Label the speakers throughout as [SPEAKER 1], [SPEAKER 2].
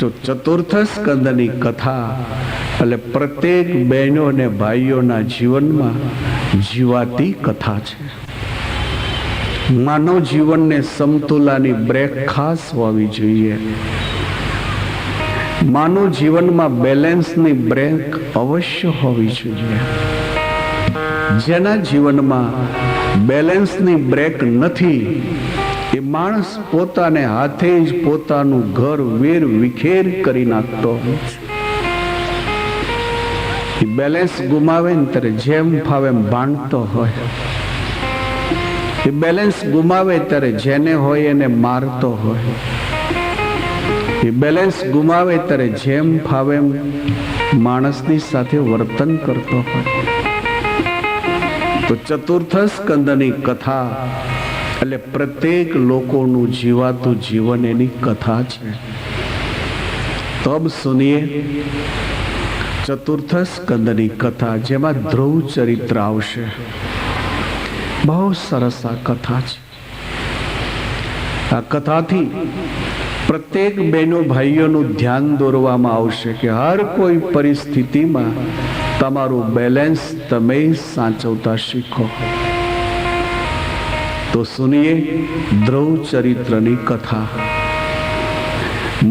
[SPEAKER 1] તો ચતુર્થ સ્કંદની કથા એટલે પ્રત્યેક બહેનો અને ભાઈઓના જીવનમાં જીવાતી કથા છે. માનવ જીવનને સમતુલાની બ્રેક ખાસ હોવી જોઈએ. માનવ જીવનમાં બેલેન્સની બ્રેક અવશ્ય હોવી જોઈએ. જેના જીવનમાં બેલેન્સની બ્રેક નથી એ માણસ પોતાને હાથે જ પોતાનું ઘર વેર વિખેર કરી નાખતો હોય છે. એ બેલેન્સ ગુમાવે ને ત્યારે જેમ ફાવે એમ ભાંડતો હોય. એ બેલેન્સ ગુમાવે ત્યારે જેને હોય એને મારતો હોય. એ બેલેન્સ ગુમાવે ત્યારે જેમ ફાવે એમ માણસની સાથે વર્તન કરતો હોય. તો ચતુર્થ સ્કંદની કથા એટલે પ્રત્યેક લોકોનું જીવાતું જીવન એની કથા છે. તબ સુનિએ ચતુર્થ સ્કંદની કથા, જેમાં ધ્રુવ ચરિત્ર આવશે. બહુ સરસ આ કથા છે. આ કથાથી પ્રત્યેક બહેનો ભાઈઓનું ધ્યાન દોરવામાં આવશે કે હર કોઈ પરિસ્થિતિમાં તમારું બેલેન્સ તમે સાચવતા શીખો. તો સુનિએ ધ્રુવ ચરિત્રની કથા.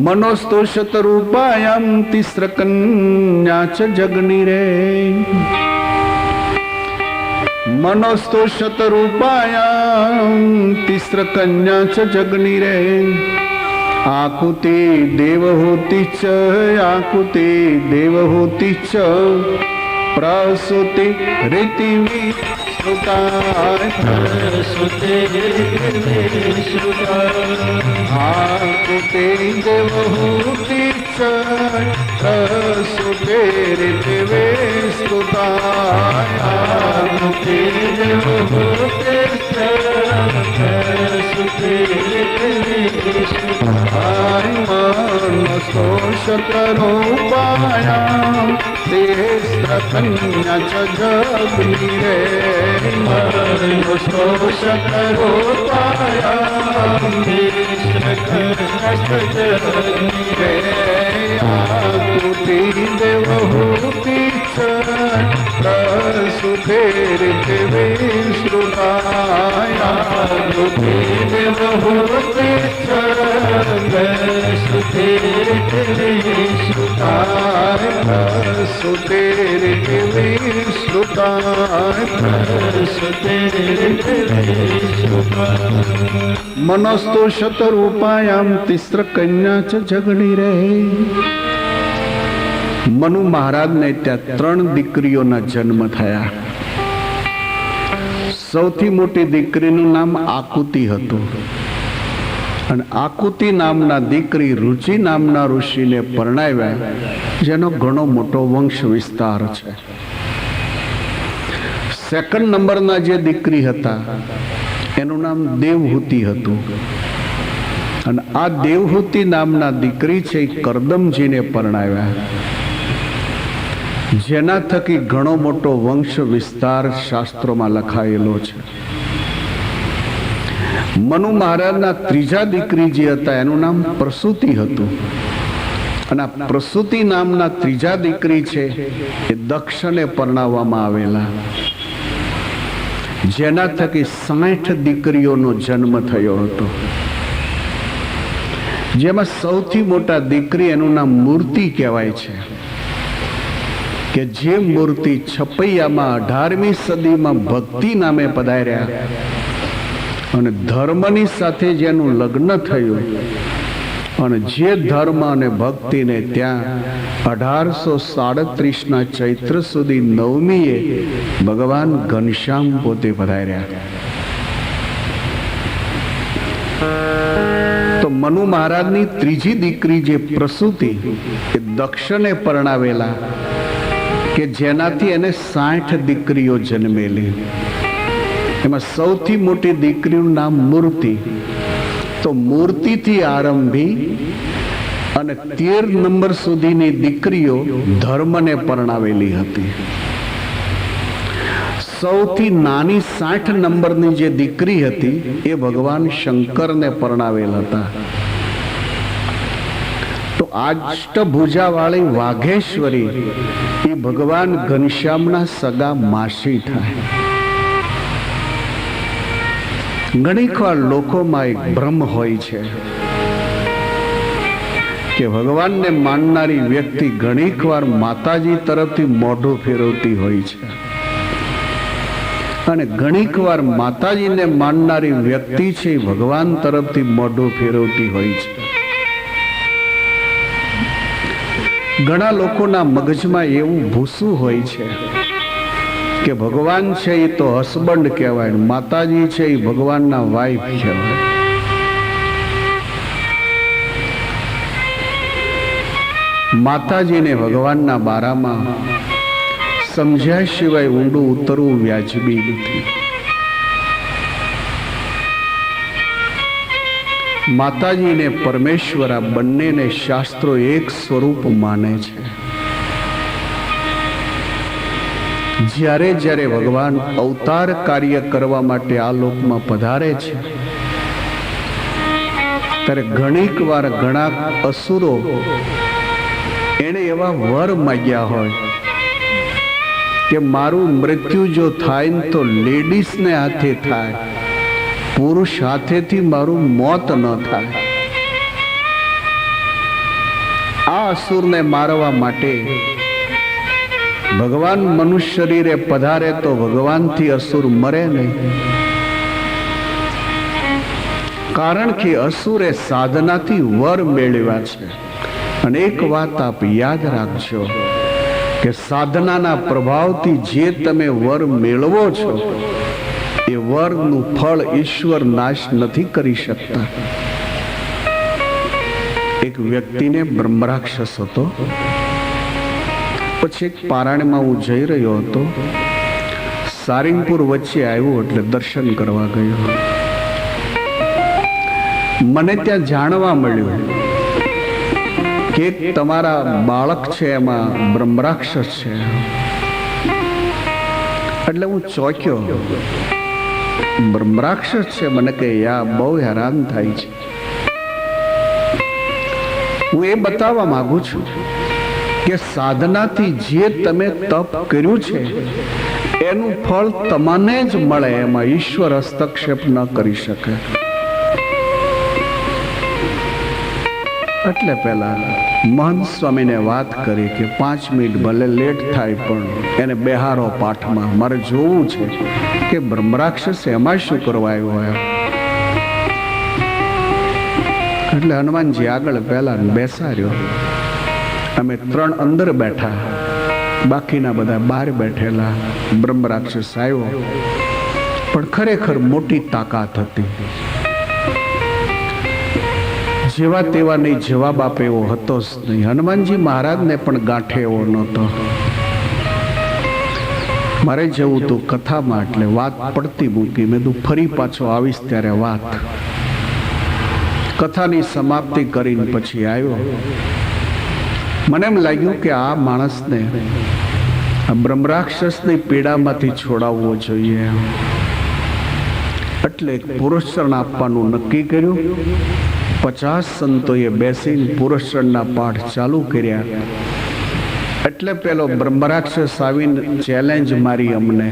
[SPEAKER 1] મનોસ્તોષત રૂપાયામ તિસ્ર કન્યા ચ જગની રે. મનોસ્તોષત રૂપાયામ તિસ્ર કન્યા ચ જગની રે. આકુતિ દેવહૂતિ ચ આકુતિ દેવહૂતિ ચ પ્રસૂતિ રીતિ આકુતિ દેવહૂતિ ચ પ્રસૂતિ રીતિ આકુતિ દેવહૂતિ ચ પ્રસૂતિ મનોસ્તોષતરૂપાયામ તિસ્ર કન્યા ચ જગની રે. મનોસ્તોષતરૂપાયામ તિસ્ર કન્યા ચ જગની રે. આકુતિ દેવહૂતિ ચ પ્રસૂતિરીતિ આકુતિ દેવહૂતિ ચ મનોસ્તોષત રૂપાયામ તિસ્ર કન્યા ચ જગની રે. મનુ મહારાજને ત્યાં 3 દીકરીઓના જન્મ થયા. સૌથી મોટી દીકરીનું નામ આકુતિ હતું અને આકુતિ નામના દીકરી રુચિ નામના ઋષિને પરણાવ્યા, જેનો ઘણો મોટો વંશ વિસ્તાર છે. સેકન્ડ નંબરના જે દીકરી હતા એનું નામ દેવહૂતિ હતું અને આ દેવહૂતિ નામના દીકરી છે કરદમજીને પરણાવ્યા, જેના થકી ઘણો મોટો વંશ વિસ્તાર શાસ્ત્રોમાં લખાયેલો છે. મનુ મહારાજના ત્રીજા દીકરી જે હતા એનું નામ પ્રસૂતિ હતું અને આ પ્રસૂતિ નામના ત્રીજા દીકરી છે એ દક્ષને પરણાવવામાં આવેલા, જેના થકી 60 દીકરીઓનો જન્મ થયો હતો. જેમાં સૌથી મોટા દીકરી એનું નામ મૂર્તિ કહેવાય છે કે જે મૂર્તિ છપૈયામાં 18મી સદીમાં ભક્તિ નામે પધાર્યા અને ધર્મની સાથે જેનું લગ્ન થયું અને જે ધર્મ અને ભક્તિને ત્યાં 1837ના ચૈત્ર સુધી 9મીએ ભગવાન ઘનશ્યામ પોતે પધાર્યા. તો મનુ મહારાજની ત્રીજી દીકરી જે પ્રસૂતિ એ દક્ષને પરણાવેલા કે જેનાથી એને 60 દીકરીઓ જન્મેલી. એમાં સૌથી મોટી દીકરીનું નામ મૂર્તિ. તો મૂર્તિથી આરંભી અને 13 નંબર સુધીની દીકરીઓ ધર્મને પરણાવેલી હતી. સૌથી નાની 60 નંબરની જે દીકરી હતી એ ભગવાન શંકરને પરણાવેલ હતા. તો અષ્ટભુજા વાળી વાઘેશ્વરી એ ભગવાન ઘનશ્યામના સગા માસી થાય. ઘણીક વાર લોકોમાં એક ભ્રમ હોય છે કે ભગવાનને માનનારી વ્યક્તિ ઘણીક વાર માતાજી તરફથી મોઢું ફેરવતી હોય છે, અને ઘણીક વાર માતાજીને માનનારી વ્યક્તિ છે ભગવાન તરફથી મોઢું ફેરવતી હોય છે. ઘણા લોકોના મગજમાં એવું ભૂસું હોય છે કે ભગવાન છે એ તો હસબન્ડ કહેવાય, માતાજી છે એ ભગવાનના વાઈફ કહેવાય. માતાજીને ભગવાનના બારામાં સમજ્યા સિવાય ઊંડું ઉતરવું વ્યાજબી નથી. માતાજીને પરમેશ્વર આ બંનેને શાસ્ત્રો એક સ્વરૂપ માને છે. જ્યારે જ્યારે ભગવાન અવતાર કાર્ય કરવા માટે આ લોકમાં પધારે છે ત્યારે ઘણીક વાર ઘણા અસુરો એને એવા વર માગ્યા હોય કે મારું મૃત્યુ જો થાય ને તો લેડીઝને હાથે થાય, પુરુષ હાથેથી મારું મોત ન થાય. આ અસુરને મારવા માટે ભગવાન મનુષ્ય શરીરે પધારે તો ભગવાનથી અસુર મરે નહીં, કારણ કે અસુરે સાધનાથી વર મેળવ્યા છે. અને એક વાત આપ યાદ રાખજો કે સાધનાના પ્રભાવથી જે તમે વર મેળવો છો એ વરનું ફળ ઈશ્વર નાશ નથી કરી શકતા. એક વ્યક્તિને બ્રહ્મરાક્ષસ હતો. પછી એક પારાયણમાં હું જઈ રહ્યો હતો, સારંગપુર વચ્ચે આવ્યો એટલે દર્શન કરવા ગયો. મને ત્યાં જાણવા મળ્યું કે તમારા બાળક છે એમાં બ્રહ્મરાક્ષસ છે. એટલે હું ચોક્યો, બ્રહ્મરાક્ષસ છે? મને કે યા બહુ હેરાન થાય છે. હું એ બતાવવા માંગુ છું કે સાધનાથી જે તમે તપ કર્યું છે એનું ફળ તમને જ મળે, એમાં ઈશ્વર હસ્તક્ષેપ ન કરી શકે. એટલે પહેલા મહંત સ્વામીને વાત કરી કે 5 મિનિટ ભલે લેટ થાય પણ એને બેહારો પાઠમાં, મારે જોવું છે કે બ્રહ્મરાક્ષસ એમાં શું કરવા આવ્યો હોય. એટલે હનુમાનજી આગળ પહેલા બેસાડ્યો. અમે 3 અંદર બેઠા, બાકીના બધા બહાર બેઠેલા. બ્રહ્મરાક્ષસ આવ્યો પણ ખરેખર મોટી તાકાત હતી. જેવા તેવા નહીં જવાબ આપે એવો હતો જ નહીં. હનુમાનજી મહારાજને પણ ગાંઠે એવો નહોતો. મારે જવું તું કથામાં, એટલે વાત પડતી મૂકી. મેં તું ફરી પાછો આવીશ ત્યારે વાત. કથાની સમાપ્તિ કરીને પછી આવ્યો. મને એમ લાગ્યું કે આ માણસને આ બ્રહ્મરાક્ષસની પીડામાંથી છોડાવવો જોઈએ. એટલે એક પુરસ્ચરણ આપવાનું નક્કી કર્યું. 50 સંતોએ બેસીને પુરસ્ચરણના પાઠ ચાલુ કર્યા. એટલે પેલો બ્રહ્મરાક્ષસ આવીને ચેલેન્જ મારી અમને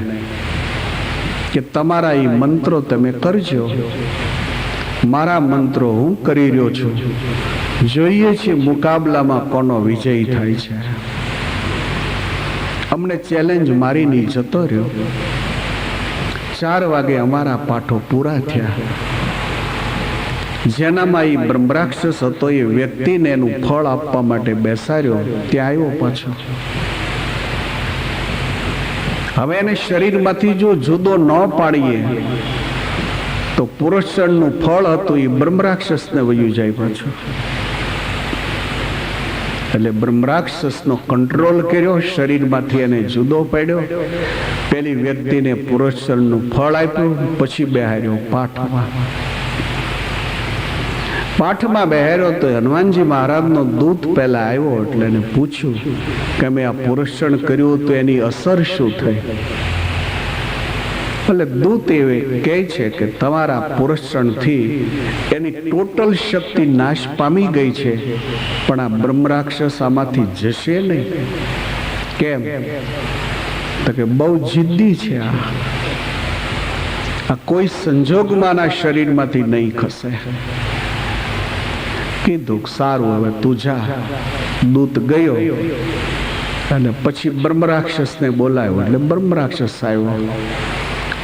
[SPEAKER 1] કે તમારા એ મંત્રો તમે કરજો, મારા મંત્રો હું કરી રહ્યો છું. જોઈએ છીએ મુકાબલામાં કોનો વિજય થાય છે. અમને ચેલેન્જ મારીને જતો રહ્યો. 4 વાગે અમારા પાઠો પૂરા થયા. જેનામાં એ બ્રહ્મરાક્ષસ હતો એ વ્યક્તિને એનું ફળ આપવા માટે બેસાડ્યો. ત્યાં આવ્યો પાછો. હવે એને શરીરમાંથી જો જુદો ન પાડીએ તો પુરુષનું ફળ હતું એ બ્રહ્મરાક્ષસને વયું જાય પાછું. એટલે બ્રહ્મરાક્ષસનો કંટ્રોલ કર્યો, શરીરમાંથી એને જુદો પાડ્યો. પેલી વ્યક્તિને પુરુષનું ફળ આપ્યું, પછી બેહાર્યો પાઠમાં. પાઠમાં બેહાર્યો તો હનુમાનજી મહારાજનો દૂત પહેલા આવ્યો. એટલે એને પૂછ્યું કે મેં આ પુરુષણ કર્યું તો એની અસર શું થઈ. એટલે દૂત એવે કહે છે કે તમારા પુરસ્ચરણથી એની ટોટલ શક્તિ નાશ પામી ગઈ છે, પણ આ બ્રહ્મ રાક્ષસ આમાંથી જશે નહીં. કેમ? તો કે બહુ જિદ્દી છે. આ કોઈ સંજોગમાં આ શરીરમાંથી નહીં ખસે. કીધું સારું, હવે તું જા. દૂત ગયો અને પછી બ્રહ્મ રાક્ષસને બોલાવ્યો. એટલે બ્રહ્મ રાક્ષસ આવ્યો,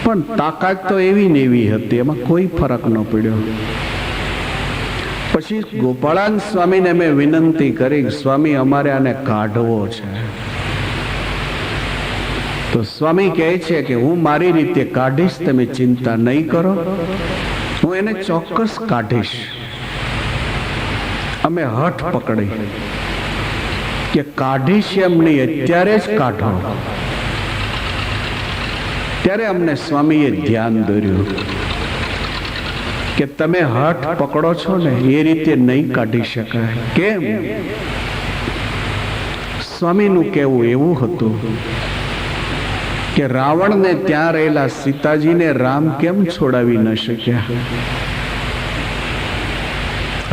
[SPEAKER 1] પણ તાકાત તો એવી ને એવી હતી, એમાં કોઈ ફરક ન પડ્યો. પછી ગોપાળાન સ્વામીને મેં વિનંતી કરી, સ્વામી અમારે આને કાઢવો છે. તો સ્વામી કહે છે કે હું મારી રીતે કાઢીશ, તમે ચિંતા નહીં કરો, હું એને ચોક્કસ કાઢીશ. અમે હઠ પકડી કે કાઢીશ એમ નહીં, અત્યારે જ કાઢો. ત્યારે અમને સ્વામીએ ધ્યાન દોર્યું કે તમે હઠ પકડો છો ને એ રીતે નહીં કાઢી શકાય. કેમ? સ્વામીનું કહેવું એવું હતું કે રાવણને ત્યાં રહેલા સીતાજીને રામ કેમ છોડાવી ન શક્યા?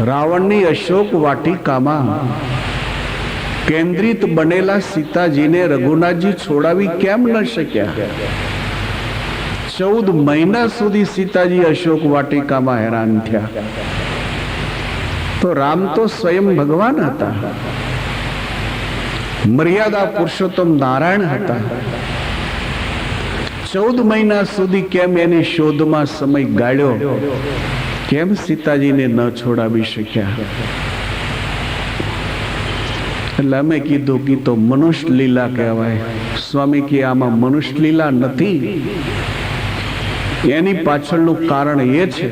[SPEAKER 1] રાવણની અશોક વાટિકામાં કેન્દ્રિત બનેલા સીતાજીને રઘુનાથજી છોડાવી કેમ ન શક્યા? 14 મહિના સુધી સીતાજી અશોક વાટિકામાં હેરાન થયા. તો રામ તો સ્વયં ભગવાન હતા, મર્યાદા પુરુષોત્તમ નારાયણ હતા. 14 મહિના સુધી કેમ એની શોધમાં સમય ગાળ્યો? કેમ સીતાજીને ન છોડાવી શક્યા? એટલે અમે કીધું કે તો મનુષ્ય લીલા કહેવાય. સ્વામી કે આમાં મનુષ્ય લીલા નથી. એની પાછળનું કારણ એ છે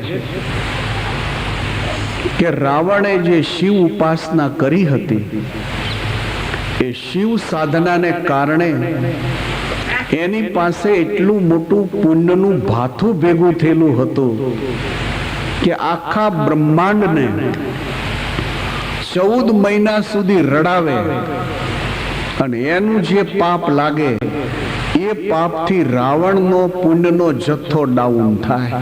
[SPEAKER 1] કે રાવણે જે શિવ ઉપાસના કરી હતી, એ શિવ સાધનાને કારણે એની પાસે એટલું મોટું પુણ્યનું ભાથું ભેગું થયેલું હતું કે આખા બ્રહ્માંડને 14 મહિના સુધી રડાવે અને એનું જે પાપ લાગે એ પાપથી રાવણનો પુણ્યનો જથ્થો ડાઉન થાય.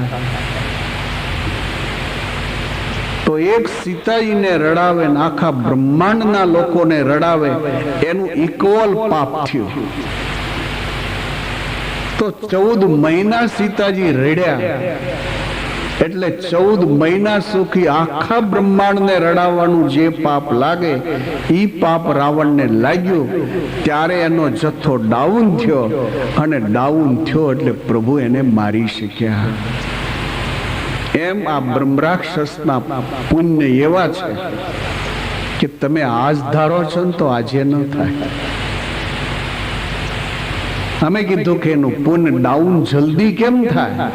[SPEAKER 1] તો એક સીતાજીને રડાવે ને આખા બ્રહ્માંડના લોકોને રડાવે, એનું ઇક્વલ પાપ થયું. તો 14 મહિના સીતાજી રડ્યા એટલે 14 મહિના સુધી આખા બ્રહ્માંડને રડાવવાનું જે પાપ લાગે એ પાપ રાવણને લાગ્યું. ત્યારે એનો જથ્થો ડાઉન થયો, અને ડાઉન થયો એટલે પ્રભુ એને મારી શક્યા. એમ આ બ્રહ્મરાક્ષસના પુણ્ય એવા છે કે તમે આજ ધારો છો ને તો આજે ન થાય. અમે કીધું કે એનું પુણ્ય ડાઉન જલ્દી કેમ થાય?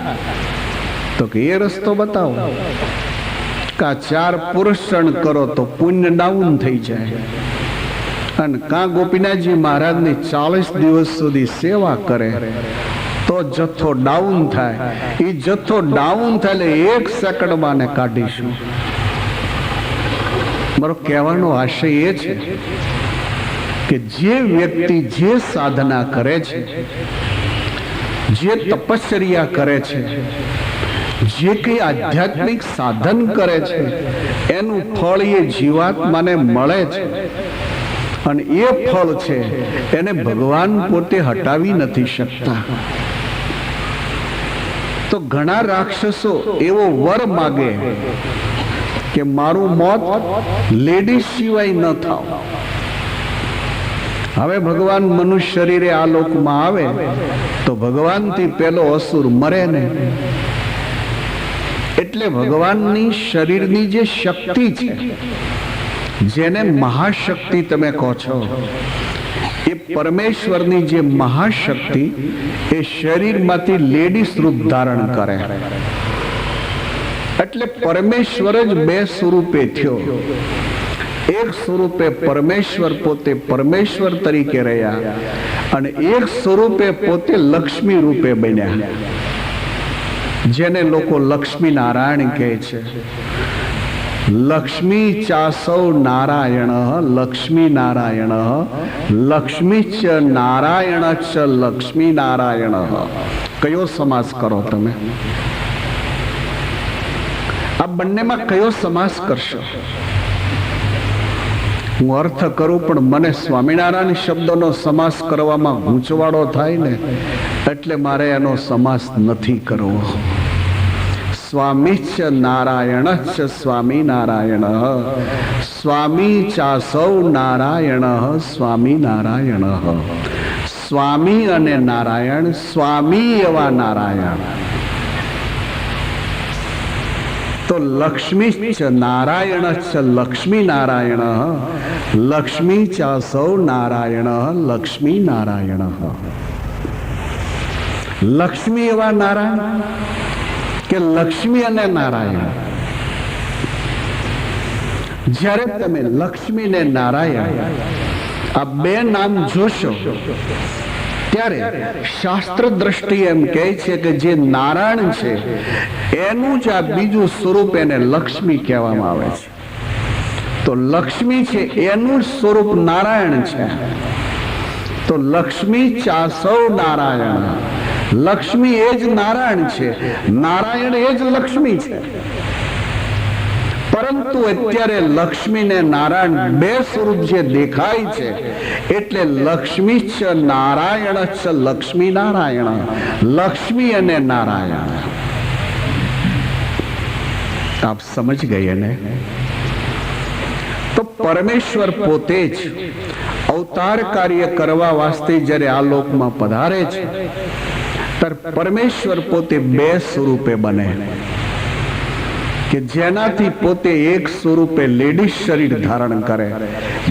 [SPEAKER 1] તો કે એ રસ્તો બતાવો. કા 4 પુરસ્ચરણ કરો તો પુણ્ય ડાઉન થઈ જાય, અને કા ગોપીનાથજી મહારાજની 40 દિવસ સુધી સેવા કરે તો જથ્થો ડાઉન થાય. એ જથ્થો ડાઉન થાય એટલે 1 સેકન્ડમાં ને કાઢીશું. મારો કહેવાનો આશય એ છે કે જે વ્યક્તિ જે સાધના કરે છે, જે તપશ્ચર્યા કરે છે, જે કઈ આધ્યાત્મિક સાધન કરે છે, એનું ફળ એ જીવાત્માને મળે છે. અને એ ફળ છે એને ભગવાન પોતે હટાવી નથી શકતા. તો ઘણા રાક્ષસો એવો વર માગે કે મારું મોત લેડીઝ સિવાય ન થાવ. હવે ભગવાન મનુષ્ય શરીરે આ લોકમાં આવે તો ભગવાનથી પેલો અસુર મરે ને. એટલે ભગવાનની શરીરની જે શક્તિ છે, જેને મહાશક્તિ તમે કહો છો, એ પરમેશ્વરની જે મહાશક્તિ એ શરીરમાંથી લેડીઝ રૂપ ધારણ કરે. એટલે પરમેશ્વર જ 2 સ્વરૂપે થયો. એક સ્વરૂપે પરમેશ્વર પોતે પરમેશ્વર તરીકે રહ્યા, અને એક સ્વરૂપે પોતે લક્ષ્મી રૂપે બન્યા, જેને લોકો લક્ષ્મી નારાયણ કહે છે. લક્ષ્મી ચાસૌ નારાયણ લક્ષ્મી નારાયણ લક્ષ્મી ચ નારાયણ ચ લક્ષ્મી નારાયણ. કયો સમાસ કરો તમે? આ બંનેમાં કયો સમાસ કરશો? હું અર્થ કરું પણ મને સ્વામિનારાયણ શબ્દનો સમાસ કરવામાં ગૂંચવાડો થાય ને એટલે મારે એનો સમાસ નથી કરવો. સ્વામી ચ નારાયણ ચ સ્વામી નારાયણ સ્વામી ચાસૌ નારાયણ સ્વામી નારાયણ. સ્વામી અને નારાયણ, સ્વામી એવા નારાયણ. તો લક્ષ્મી ચ નારાયણ ચ લક્ષ્મી નારાયણ લક્ષ્મી ચાસૌ નારાયણ લક્ષ્મી નારાયણ. લક્ષ્મી એવા નારાયણ કે લક્ષ્મી અને નારાયણ? જ્યારે તમે લક્ષ્મી ને નારાયણ આ બે નામ જોશો ત્યારે શાસ્ત્ર દ્રષ્ટિ એમ કહે છે કે જે નારાયણ છે એનું જ આ બીજું સ્વરૂપ એને લક્ષ્મી કહેવામાં આવે છે. તો લક્ષ્મી છે એનું જ સ્વરૂપ નારાયણ છે. તો લક્ષ્મી ચાસૌ નારાયણ, લક્ષ્મી એ જ નારાયણ છે, નારાયણ એ જ લક્ષ્મી છે. પરંતુ અત્યારે લક્ષ્મી ને નારાયણ બે સ્વરૂપ જે દેખાય છે એટલે લક્ષ્મી ચ નારાયણ ચ લક્ષ્મી નારાયણ, લક્ષ્મી અને નારાયણ. આપ સમજ ગયે ને? તો પરમેશ્વર પોતે જ અવતાર કાર્ય કરવા વાસ્તે જ્યારે આ લોકમાં પધારે છે ત્યારે પરમેશ્વર પોતે બે સ્વરૂપે બને કે જેનાથી પોતે એક સ્વરૂપે લેડીઝ શરીર ધારણ કરે,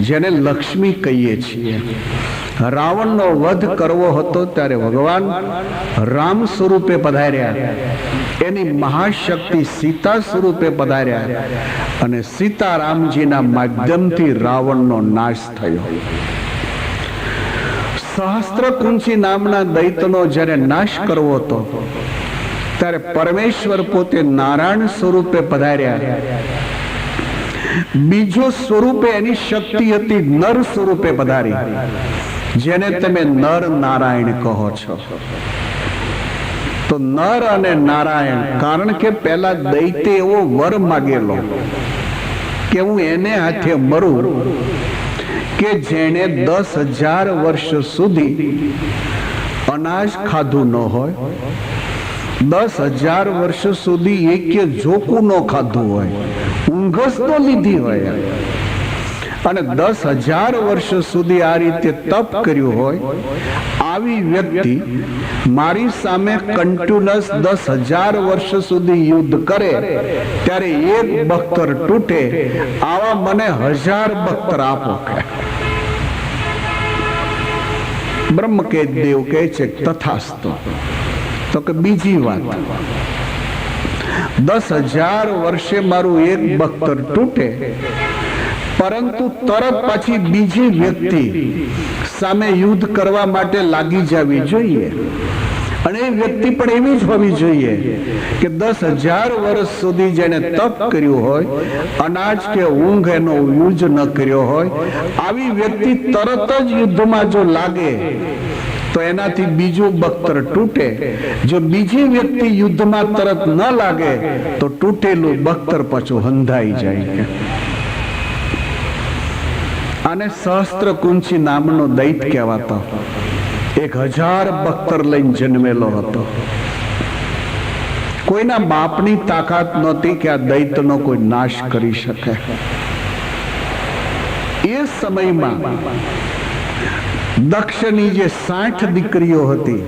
[SPEAKER 1] જેને લક્ષ્મી કહીએ છીએ. રાવણનો વધ કરવો હતો ત્યારે ભગવાન રામ સ્વરૂપે પધાર્યા, એની મહાશક્તિ સીતા સ્વરૂપે પધાર્યા અને સીતારામજીના માધ્યમથી રાવણનો નાશ થયો. સહસ્ત્રકુંચી નામના દૈત્યનો જ્યારે નાશ કરવો હતો ત્યારે પરમેશ્વર પોતે નારાયણ સ્વરૂપે પધાર્યા. બીજો સ્વરૂપે એની શક્તિ હતી નર સ્વરૂપે પધારી, જેને તમે નર નારાયણ કહો છો. તો નર અને નારાયણ, કારણ કે પેલા દૈત્ય એવો વર માગેલો કે હું એને હાથે મરું કે જેને 10,000 વર્ષ સુધી અનાજ ખાધું ન હોય, 10,000 વર્ષ સુધી એક જોકું ન ખાધું હોય, ઊંઘસ ન લીધી હોય અને 10,000 વર્ષ સુધી આ રીતે તપ કર્યું હોય, આવી વ્યક્તિ મારી સામે કન્ટિન્યુઅસ 10,000 વર્ષ સુધી યુદ્ધ કરે ત્યારે એક બખ્તર તૂટે, આવા મને 1000 બખ્તર આપો. બ્રહ્મકેત દેવ કહે છે તથાસ્તુ. તો કે બીજી વાત, 10,000 વર્ષે મારું એક બખ્તર તૂટે પરંતુ તરત પછી બીજી વ્યક્તિ સામે યુદ્ધ કરવા માટે લાગી જવી જોઈએ અને એ વ્યક્તિ પણ એવી જ હોવી જોઈએ કે 10,000 વર્ષ સુધી જેને તપ કર્યું હોય, અનાજ કે ઊંઘ એનો યુઝ ન કર્યો હોય, આવી વ્યક્તિ તરત જ યુદ્ધમાં જો લાગે તો એનાથી બીજું બખ્તર તૂટે. જો બીજી વ્યક્તિ યુદ્ધમાં તરત ન લાગે તો તૂટેલું બખ્તર પાછું હંધાઈ જાય. આને સહસ્ત્રકુંચી નામનો દૈત્ય કહેવાતો. 1000 બખ્તર લઈને જન્મેલો હતો. કોઈના બાપની તાકાત નહોતી કે આ દૈત્યનો કોઈ નાશ કરી શકે. એ સમયમાં દક્ષની જે 60 દીકરીઓ હતી,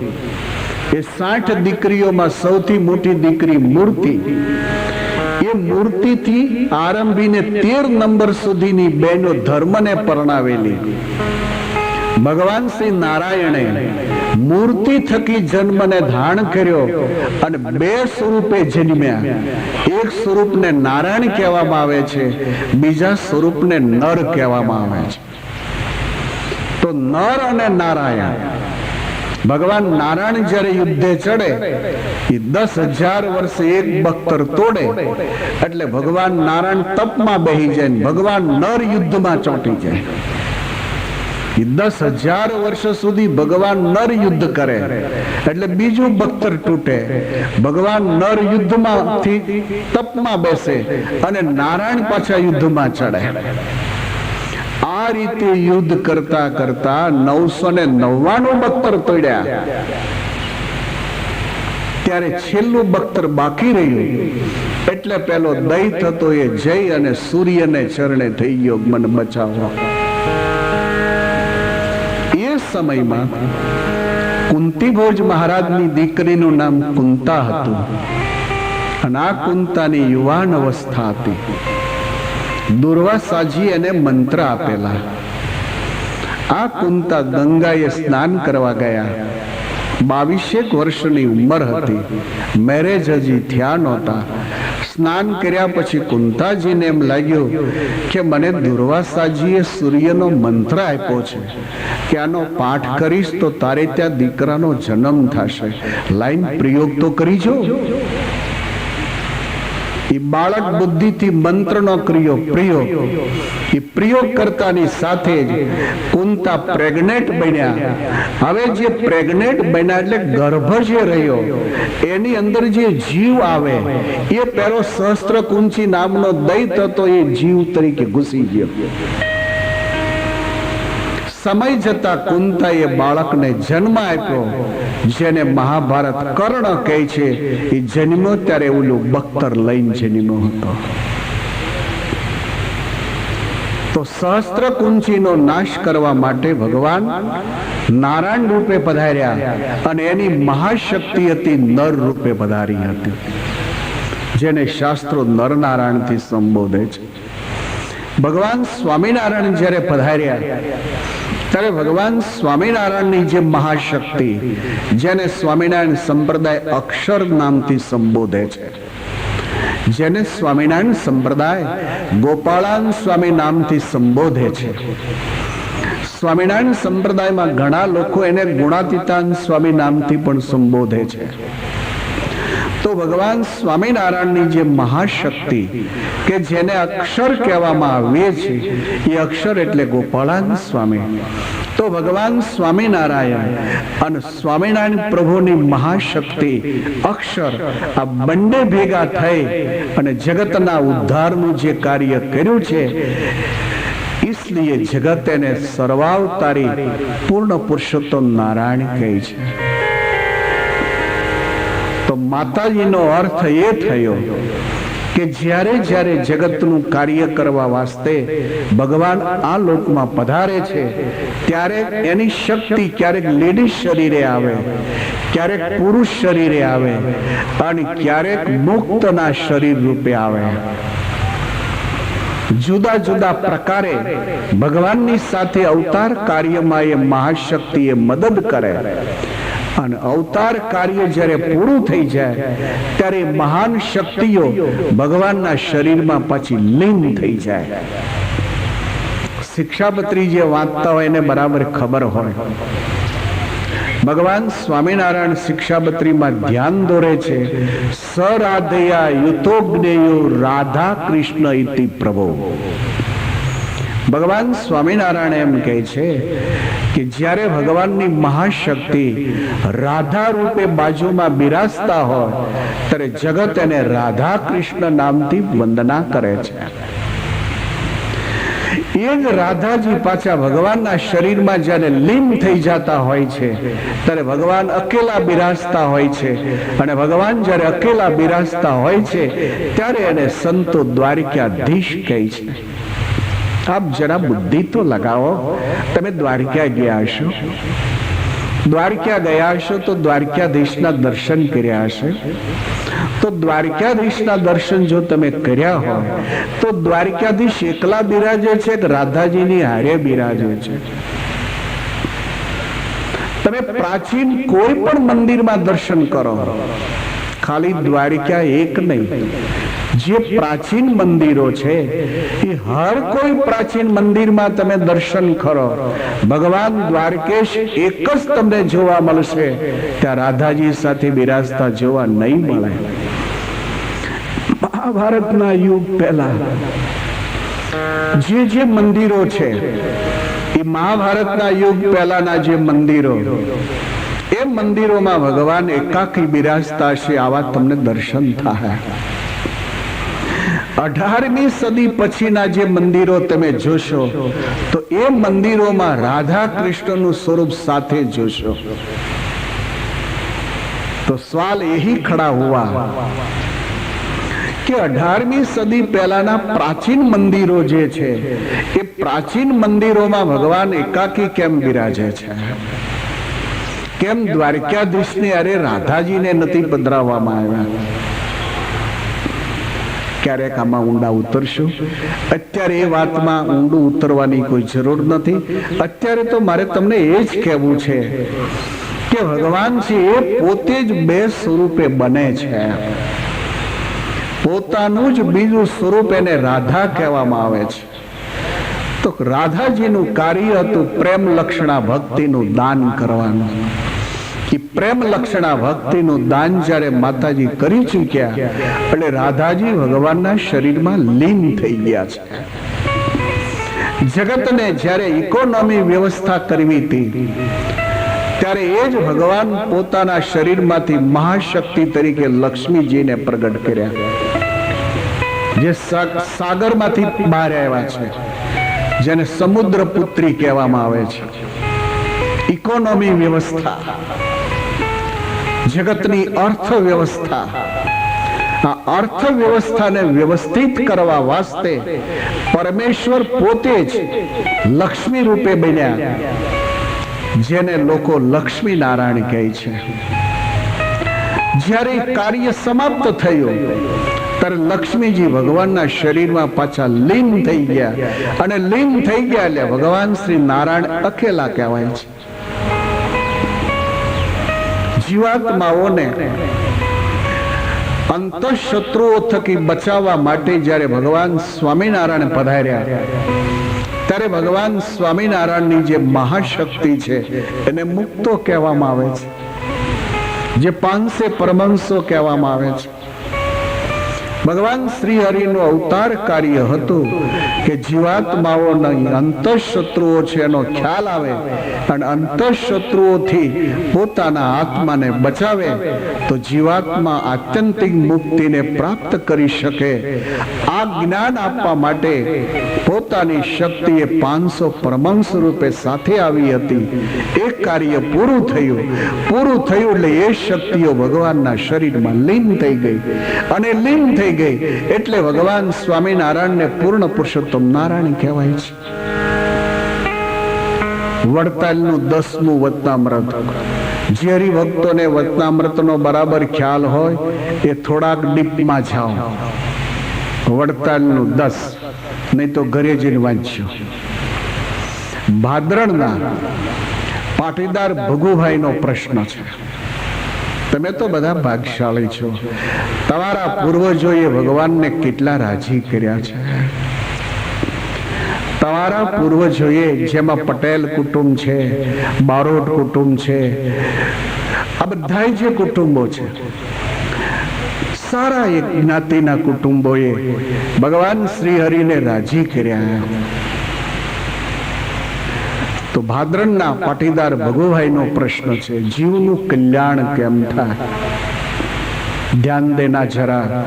[SPEAKER 1] એ 60 દીકરીઓમાં સૌથી મોટી દીકરી મૂર્તિ, એ મૂર્તિથી આરંભીને 13 નંબર સુધીની બહેનો ધર્મને પરણાવેલી. ભગવાન શ્રી નારાયણે મૂર્તિ થકી જન્મને ધારણ કર્યો અને 2 સ્વરૂપે જન્મ્યા. એક સ્વરૂપને નારાયણ કહેવામાં આવે છે, બીજા સ્વરૂપને નર કહેવામાં આવે છે. તો નર અને નારાયણ ભગવાન નારાયણ જ્યારે યુદ્ધે ચડે એ 10,000 વર્ષે એક બખ્તર તોડે એટલે ભગવાન નારાયણ તપમાં બેહી જાય, ભગવાન નર યુદ્ધમાં ચોંટી જાય. એ 10,000 વર્ષ સુધી ભગવાન નર યુદ્ધ કરે એટલે બીજું બખ્તર તૂટે, ભગવાન નર યુદ્ધમાંથી તપમાં બેસે અને નારાયણ પાછા યુદ્ધમાં ચડે. આ રીતે યુદ્ધ કરતા કરતા 999 બખ્તર તોડ્યા. ત્યારે છેલ્લું બખ્તર બાકી રહ્યું એટલે પેલો દૈત હતો એ જઈ અને સૂર્યને ચરણે થઈ ગયો, મને બચાવો. એ સમયમાં કુંતીભોજ મહારાજની દીકરીનું નામ કુંતા હતું અને આ કુંતાની યુવાન અવસ્થા હતી. દુર્વાસાજી એને મંત્ર આપેલા. આ કુંતા ગંગાએ સ્નાન કરવા ગયા. 22 વર્ષની ઉંમર હતી, મેરેજ હજી થયા નહોતા. સ્નાન કર્યા પછી કુંતાજીને એમ લાગ્યું કે મને દુર્વાસાજીએ સૂર્યનો મંત્ર આપ્યો છે કે આનો પાઠ કરીશ તો તારે ત્યાં દીકરાનો જન્મ થશે, લાઈન પ્રયોગ તો કરી જો. એ બાળક બુદ્ધિથી મંત્રનો પ્રયોગ એ પ્રયોગ કરતાની સાથે જ કુંતા પ્રેગ્નેન્ટ બન્યા. હવે જે પ્રેગ્નેન્ટ બન્યા એટલે ગર્ભ જે રહ્યો એની અંદર જે જીવ આવે એ પેલો સહસ્ત્રકુંચી નામનો દૈત હતો, એ જીવ તરીકે ઘૂસી ગયો. સમય જતા કુંતાએ બાળકને જન્મ આપ્યો, જેને મહાભારત કર્ણ કહે છે. એ જન્મ્યો ત્યારે ઓલું બખ્તર લઈને જન્મ્યો હતો. તો સહસ્ત્રકુંચીનો નાશ કરવા માટે ભગવાન નારાયણ રૂપે પધાર્યા અને એની મહાશક્તિ હતી નર રૂપે પધારી હતી, જેને શાસ્ત્રો નરનારાયણથી સંબોધે છે. ભગવાન સ્વામિનારાયણ જ્યારે પધાર્યા ત્યારે ભગવાન સ્વામિનારાયણની જે મહાશક્તિ, જેને સ્વામિનારાયણ સંપ્રદાય અક્ષર નામથી સંબોધે છે, જેને સ્વામિનારાયણ સંપ્રદાય ગોપાળાન સ્વામી નામથી સંબોધે છે. સ્વામિનારાયણ સંપ્રદાયમાં ઘણા લોકો એને ગુણાતીતાન સ્વામી નામથી પણ સંબોધે છે. તો ભગવાન સ્વામિનારાયણની જે મહાશક્તિ કે જેને અક્ષર કહેવામાં આવે છે, એ અક્ષર એટલે ગોપાળાન સ્વામી. તો ભગવાન સ્વામિનારાયણ અને સ્વામિનારાયણ પ્રભુની મહાશક્તિ અક્ષર આ બંને ભેગા થઈ અને જગતના ઉદ્ધારનું જે કાર્ય કર્યું છે, इसलिए जगत એને સર્વાવતારી પૂર્ણ પુરુષોત્તમ નારાયણ કહે છે. તો માતાજીનો અર્થ એ થયો કે જ્યારે જ્યારે જગતનું કાર્ય કરવા વાસ્તે ભગવાન આ લોકમાં પધારે છે, ત્યારે એની શક્તિ ક્યારેક લેડીઝ શરીરે આવે, ક્યારેક પુરુષ શરીરે આવે અને ક્યારેક મુક્તના શરીર રૂપે આવે. જુદા જુદા પ્રકારે ભગવાનની સાથે અવતાર કાર્યમાં એ મહાશક્તિ એ મદદ કરે અને અવતાર કાર્ય જ્યારે પૂરું થઈ જાય ત્યારે મહાન શક્તિઓ ભગવાનના શરીરમાં પાછી લીન થઈ જાય. શિક્ષાપત્રી જે વાંચતા હોય એને બરાબર ખબર હોય. ભગવાન સ્વામિનારાયણ શિક્ષાપત્રીમાં ધ્યાન દોરે છે, સરાધયા યુતોજ્ઞેયો રાધા કૃષ્ણ ઇતિ પ્રભો. ભગવાન સ્વામિનારાયણ એમ કહે છે કે જ્યારે ભગવાનની મહાશક્તિ રાધા રૂપે બાજુમાં બિરાજતા હોય ત્યારે જગત એને રાધા કૃષ્ણ નામથી વંદના કરે છે. એ જ રાધાજી પાછા ભગવાનના શરીરમાં જ્યારે લીન થઈ જતા હોય છે ત્યારે ભગવાન અકેલા બિરાજતા હોય છે અને ભગવાન જ્યારે અકેલા બિરાજતા હોય છે ત્યારે એને સંતો દ્વારિકાધીશ કહે છે. આપ જરા બુદ્ધિ તો લગાવો. તમે દ્વારકા ગયા હશો, દ્વારકા ગયા હશો તો દ્વારકાધીશના દર્શન કર્યા હશે. તો દ્વારકાધીશના દર્શન જો તમે કર્યા હોય તો દ્વારકાધીશ એકલા બિરાજે છે કે રાધાજીની હારે બિરાજે છે? તમે પ્રાચીન કોઈ પણ મંદિરમાં દર્શન કરો, ખાલી દ્વારકા એક નહીં, જે પ્રાચીન મંદિરો છે એ હર કોઈ પ્રાચીન મંદિરમાં તમે દર્શન કરો, ભગવાન દ્વારકેશ એક જ તમને જોવા મળશે, ત્યાં રાધાજી સાથે બિરાજતા જોવા નહીં મળે. મહાભારતના યુગ પહેલા જે મંદિરો છે એ મહાભારતના યુગ પહેલાના જે મંદિરો, એ મંદિરોમાં ભગવાન એકાકી બિરાજતા છે, આવા તમને દર્શન થાય. 18મી સદી પછીના જે મંદિરો તમે જોશો તો એ મંદિરોમાં રાધા કૃષ્ણનું સ્વરૂપ સાથે જોશો. તો સવાલ यही खड़ा हुआ કે 18મી સદી પહેલાના પ્રાચીન મંદિરો જે છે એ પ્રાચીન મંદિરોમાં ભગવાન એકાકી કેમ બિરાજે છે? કેમ દ્વારકાધીશને અરે રાધાજીને નથી પધરાવવામાં આવ્યા? ક્યારેક આમાં ઊંડા ઉતરશું. અત્યારે એ વાતમાં ઊંડું ઉતરવાની કોઈ જરૂર નથી. અત્યારે તો મારે તમને એ જ કહેવું છે કે ભગવાન છે એ પોતે જ બે સ્વરૂપે બને છે. પોતાનું જ બીજું સ્વરૂપ એને રાધા કહેવામાં આવે છે. તો રાધાજીનું કાર્ય હતું પ્રેમ લક્ષણા ભક્તિનું દાન કરવાનું. કે પ્રેમ લક્ષણા ભક્તિનું દાન જ્યારે માતાજી કરી ચૂક્યા એટલે રાધાજી ભગવાનના શરીરમાં લીન થઈ ગયા છે. જગતને જ્યારે ઇકોનોમી વ્યવસ્થા કરવી હતી ત્યારે એ જ ભગવાન પોતાના શરીરમાંથી મહાશક્તિ તરીકે લક્ષ્મીજીને પ્રગટ કર્યા, જે સાગરમાંથી બહાર આવ્યા છે, જેને સમુદ્ર પુત્રી કહેવામાં આવે છે. ઇકોનોમી વ્યવસ્થા, જગતની અર્થવ્યવસ્થા, આ અર્થવ્યવસ્થાને વ્યવસ્થિત કરવા વાસ્તે પરમેશ્વર પોતે જ લક્ષ્મી રૂપે બન્યા, જેને લોકો લક્ષ્મી નારાયણ કહે છે. જ્યારે કાર્ય સમાપ્ત થયું ત્યારે લક્ષ્મીજી ભગવાનના શરીરમાં પાછા લીન થઈ ગયા, અને લીન થઈ ગયા એટલે ભગવાન શ્રી નારાયણ અકેલા કહેવાય છે. જીવાત્માઓને અંતઃશત્રુઓ થકી બચાવવા માટે જ્યારે ભગવાન સ્વામિનારાયણ પધાર્યા ત્યારે ભગવાન સ્વામિનારાયણની જે મહાશક્તિ છે એને મુક્તો કહેવામાં આવે છે, જે 500 પરમહંસો કહેવામાં આવે છે. ભગવાન શ્રી હરિનું અવતાર કાર્ય હતું કે જીવાત્માઓના અંતઃશત્રુઓ છે એનો ખ્યાલ આવે અને અંતઃશત્રુઓથી પોતાના આત્માને બચાવે તો જીવાત્મા આત્યંતિક મુક્તિને પ્રાપ્ત કરી શકે. આ જ્ઞાન આપવા માટે પોતાની શક્તિએ 500 પરમહંસ રૂપે સાથે આવી હતી. એ કાર્ય પૂરું થયું એટલે એ શક્તિઓ ભગવાનના શરીરમાં લીન થઈ ગઈ, અને લીન થઈ ગઈ એટલે ભગવાન સ્વામિનારાયણને પૂર્ણ પુરુષોત્તમ નારાયણ કહેવાય છે. વડતાલનું 10મું વચનામૃત, જે હરિભક્તોને વચનામૃતનો બરાબર ખ્યાલ હોય એ થોડાક ડીપમાં જાઓ. વડતાલનું 10, નહીં તો ઘરે જઈને વાંચજો. ભાદરણના પાટીદાર ભગુભાઈનો પ્રશ્ન છે. તમે તો બધા ભાગ્યશાળી છો, તમારા પૂર્વજોએ ભગવાનને કેટલા રાજી કર્યા છે. તમારા પૂર્વજોએ, જેમાં પટેલ કુટુંબ છે, બારોટ કુટુંબ છે, આ બધા જે કુટુંબો છે, સારા એક જ્ઞાતિના કુટુંબોએ ભગવાન શ્રી હરિને રાજી કર્યા. તો ભાદરણના પાટીદાર ભગુભાઈનો પ્રશ્ન છે, જીવનું કલ્યાણ કેમ થાય? ધ્યાન દેના જરા.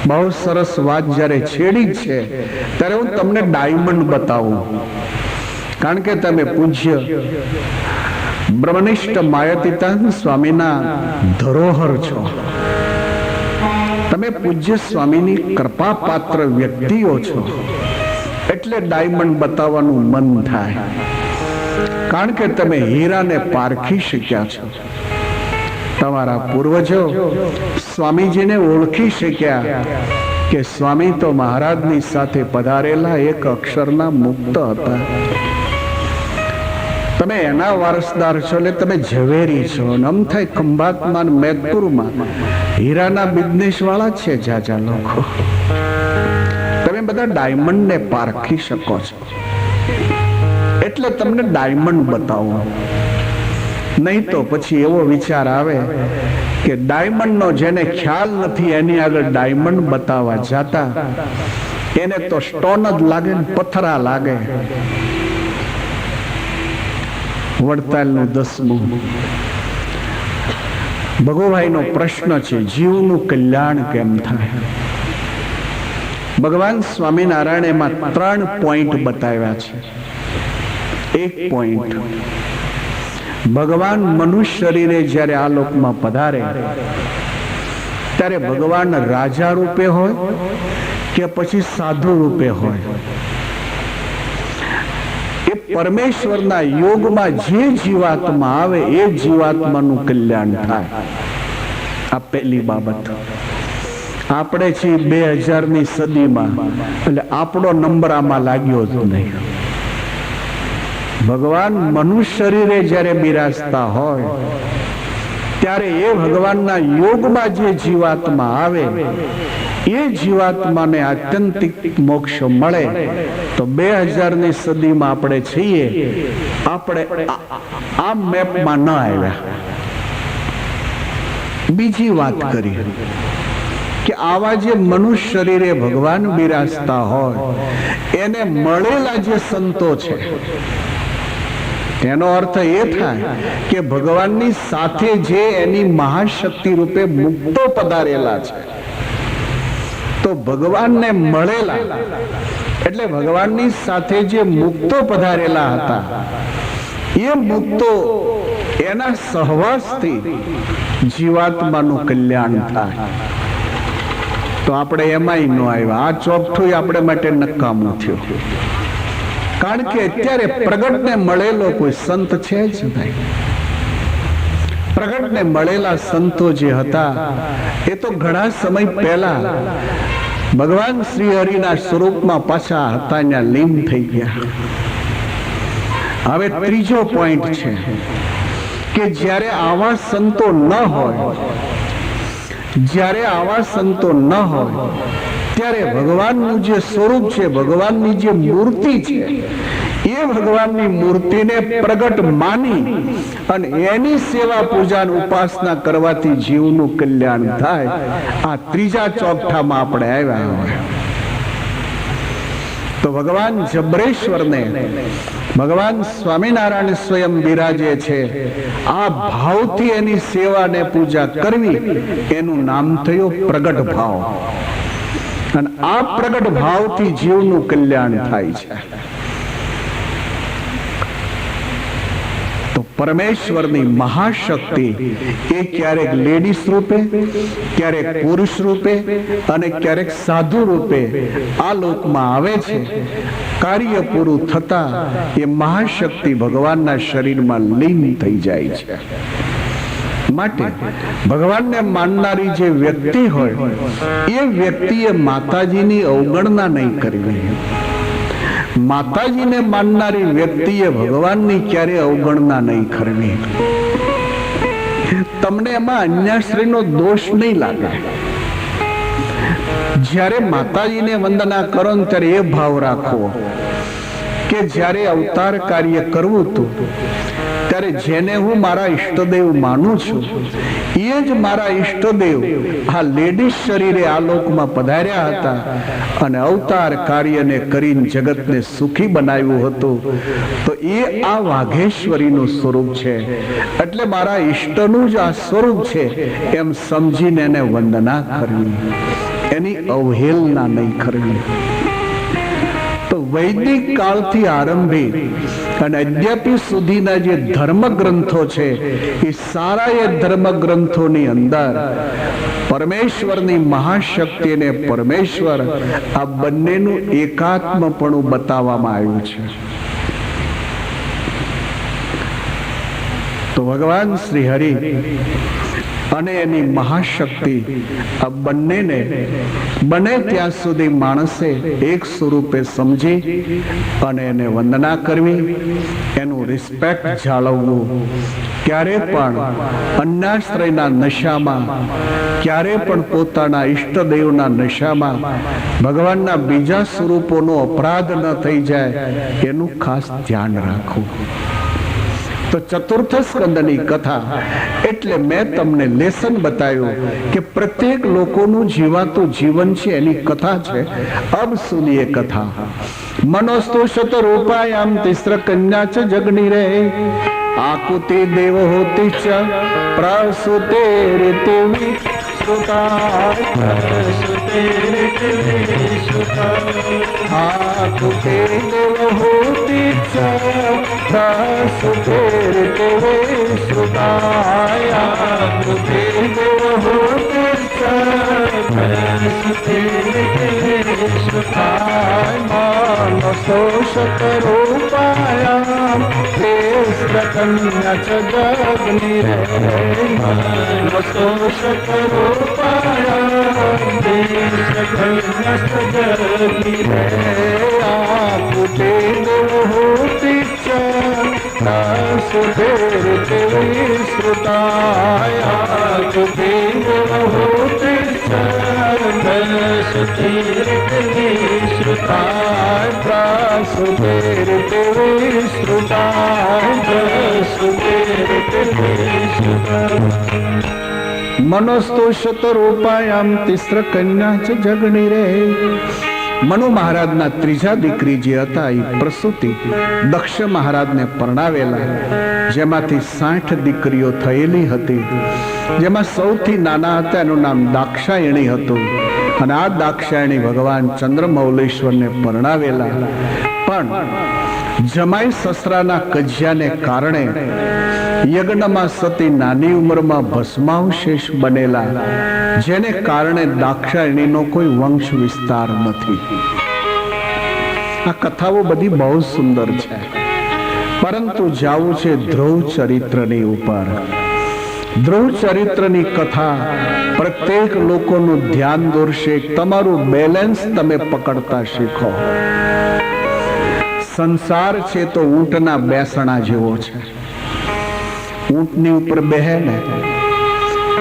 [SPEAKER 1] બહુ સરસ વાત જ્યારે છેડી છે ત્યારે હું તમને ડાયમંડ બતાવું, કારણ કે તમે પૂજ્ય બ્રહ્મનિષ્ઠ માયાતીતાનંદ સ્વામીના ધરોહર છો. તમે પૂજ્ય સ્વામીની કૃપા પાત્ર વ્યક્તિઓ છો, એટલે ડાયમંડ બતાવવાનું મન થાય, કારણ કે તમે હીરાને પારખી શક્યા છો. તમારા પૂર્વજો સ્વામીજીને ઓળખી શક્યા કે સ્વામી તો મહારાજની સાથે પધારેલા એક અક્ષરના મુક્ત હતા. તમે તમે એના વારસદાર છો, એટલે તમે ઝવેરી છો. આમ થાય ખંભાતમાં ને મેદપુરમાં હીરાના બિઝનેસ વાળા છે જાજા લોકો. તમે બધા ડાયમંડ ને પારખી શકો છો, એટલે તમને ડાયમંડ બતાવો. નહીં તો પછી એવો વિચાર આવે કે ડાયમંડ નો જેને ખ્યાલ નથી એની આગળ ડાયમંડ બતાવવા જાતા એને તો સ્ટોન જ લાગે ને પથરા લાગે. વડતાલનું 10મું ભગોભાઈનો પ્રશ્ન છે, જીવનું કલ્યાણ કેમ થાય? ભગવાન સ્વામિનારાયણ એમાં 3 પોઈન્ટ બતાવ્યા છે. એક પોઈન્ટ, ભગવાન મનુષ્ય શરીરે જ્યારે આ લોકમાં પધારે ત્યારે ભગવાન રાજા રૂપે હોય કે પછી સાધુ રૂપે હોય, એ પરમેશ્વરના યોગમાં જે જીવાત્મા આવે એ જીવાત્માનું કલ્યાણ થાય. આ પહેલી બાબત. આપણે છીએ 2000ની સદીમાં, એટલે આપણો નંબર આમાં લાગ્યો જ નહીં. ભગવાન મનુષ્ય શરીરે જ્યારે બિરાજતા હોય ત્યારે એ ભગવાનના યોગમાં જે જીવાત્મા આવે એ જીવાત્માને આત્યંતિક મોક્ષ મળે. તો 2000ની સદીમાં આપણે છીએ, આપણે આ મેપમાં ન આવ્યા. બીજી વાત કરી કે આવા જે મનુષ્ય શરીરે ભગવાન બિરાજતા હોય એને મળેલા જે સંતો છે, એનો અર્થ એ થાય કે ભગવાનની સાથે જે એની મહાશક્તિ રૂપે મુક્તો પધારેલા છે, તો ભગવાનને મળેલા એટલે ભગવાનની સાથે જે મુક્તો પધારેલા હતા એ મુક્તો એના સહવાસથી જીવાત્માનું કલ્યાણ થાય. તો આપણે એમાંય ન આવ્યા. આ ચોકઠું આપણે માટે નકામું થયું, કારણ કે અત્યારે પ્રગટને મળેલો કોઈ સંત છે જ નહીં. પ્રગટને મળેલા સંતો જે હતા એ તો ઘણા સમય પહેલા ભગવાન શ્રી હરિના સ્વરૂપમાં પાછા હતા, ત્યાં લીન થઈ ગયા. હવે ત્રીજો પોઈન્ટ છે કે જ્યારે આવા સંતો ન હોય, જ્યારે આવા સંતો ન હોય ત્યારે ભગવાનનું જે સ્વરૂપ છે, ભગવાનની જે મૂર્તિ છે, એ ભગવાનની મૂર્તિને પ્રગટ માની અને એની સેવા પૂજા ઉપાસના કરવાથી જીવનું કલ્યાણ થાય. આ ત્રીજા ચોકઠામાં આપણે આવ્યા હોય. તો ભગવાન જબરેશ્વરને ભગવાન સ્વામિનારાયણ સ્વયં બિરાજે છે. આ ભાવથી એની સેવા ને પૂજા કરવી એનું નામ થયું પ્રગટ ભાવ. અને આ પ્રગટ ભાવથી જીવનું કલ્યાણ થાય છે. તો પરમેશ્વરની મહાશક્તિ એ ક્યારેક લેડીઝ રૂપે, ક્યારેક પુરુષ રૂપે અને ક્યારેક સાધુ રૂપે આ લોકમાં આવે છે. કાર્ય પૂરું થતા એ મહાશક્તિ ભગવાનના શરીરમાં લીન થઈ જાય છે. માટે ભગવાનને માનનારી જે વ્યક્તિ હોય એ વ્યક્તિએ માતાજીની અવગણના નહીં કરવી. માતાજીને માનનારી વ્યક્તિએ ભગવાનની ક્યારે અવગણના નહીં કરવી. તમને એમાં અન્યાશ્રયનો દોષ નહીં લાગે. જ્યારે માતાજીને વંદના કરો ને ત્યારે એ ભાવ રાખો કે જ્યારે અવતાર કાર્ય કરવું હતું ત્યારે જેને હું મારા ઈષ્ટદેવ માનું છું એ જ મારા ઈષ્ટદેવ આ લેડીઝ શરીરે આ લોકમાં પધાર્યા હતા અને અવતાર કાર્યને કરીને જગતને સુખી બનાવ્યું હતું. તો એ આ વાઘેશ્વરીનું સ્વરૂપ છે, એટલે મારા ઈષ્ટનું જ આ સ્વરૂપ છે એમ સમજીને એને વંદના કરવી, એની અવહેલના નહીં કરવી. તો વૈદિક કાળથી આરંભી અને અત્યાર સુધીના જે ધર્મ ગ્રંથો છે એ સારા એ ધર્મ ગ્રંથોની અંદર પરમેશ્વરની મહાશક્તિ અને પરમેશ્વર આ બંનેનું એકાત્મપણું બતાવવામાં આવ્યું છે. તો ભગવાન શ્રી હરિ અને એની મહાશક્તિ આ બંનેને બને ત્યાં સુધી માણસે એક સ્વરૂપે સમજી અને એને વંદના કરવી, એનું રિસ્પેક્ટ જાળવવું. ક્યારે પણ અન્નાશ્રયના નશામાં, ક્યારે પણ પોતાના ઈષ્ટદેવના નશામાં ભગવાનના બીજા સ્વરૂપોનો અપરાધ ન થઈ જાય એનું ખાસ ધ્યાન રાખવું. તો ચતુર્થ સ્કંદની કથા એટલે મેં તમને લેસન બતાવ્યું કે પ્રત્યેક લોકોનું જીવાતું જીવન છે એની કથા છે. અબ સુનિએ કથા. મનોસ્તુ શતરૂપાયામ તિસ્ર કન્યા ચ જગની રે આકુતિ દેવ હોતી ચ પ્રસુતે રીતિ आकुते देव होती च प्रसुते श्रुताय आकुते देव होती च प्रसुते श्रुताय मानसोषतरूपायां तेस्रकन्या च जग्नि रे मानसोषतरूपायां तेस्रकन्या च जग्नि रे आकुते देव होती च प्रसुते श्रुताय आकुते देव होती च प्रसुते श्रुताय प्रसुते श्रुताय प्रसुते श्रुताय मनोस्तु शतरूपायाम तिस्र कन्या च जगनी रे. મનુ મહારાજના ત્રીજા દીકરી જે હતા એ પ્રસૂતિ દક્ષ મહારાજને પરણાવેલા, જેમાંથી 60 દીકરીઓ થયેલી હતી. જેમાં સૌથી નાના હતા એનું નામ દાક્ષાયણી હતું. અને આ દાક્ષાયણી ભગવાન ચંદ્રમૌલેશ્વરને પરણાવેલા. પણ જમાઈ સસરાના કજિયાને કારણે યજ્ઞમાં સતી નાની ઉંમરમાં ભસ્માવશેષ બનેલા, જેને કારણે દાક્ષાયણીનો કોઈ વંશ વિસ્તાર નથી. આ કથાઓ બધી બહુ સુંદર છે, પરંતુ જાવું છે ધ્રુવ ચરિત્રની ઉપર. ધ્રુવ ચરિત્રની કથા પ્રત્યેક લોકોનું ધ્યાન દોરશે. તમારું બેલેન્સ તમે પકડતા શીખો. સંસાર છે તો ઊંટના બેસણા જેવો છે. ઊંટની ઉપર બેહે ને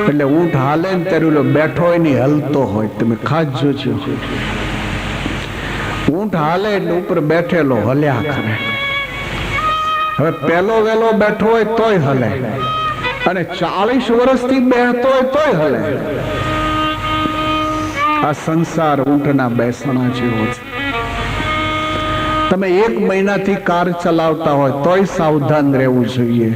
[SPEAKER 1] એટલે ઊંટ હાલે ને ત્યારે બેઠો હોય ને હલતો હોય. તમે ખાસ જોજો, ઊંટ હાલે એટલે ઉપર બેઠેલો હલ્યા કરે. હવે પેલો વેલો બેઠો હોય તોય હલે, અને 40 વર્ષથી બેહતો હોય તોય હલે. આ સંસાર ઊંટના બેસણા જેવો છે. તમે 1 મહિનાથી કાર ચલાવતા હોય તોય સાવધાન રહેવું જોઈએ,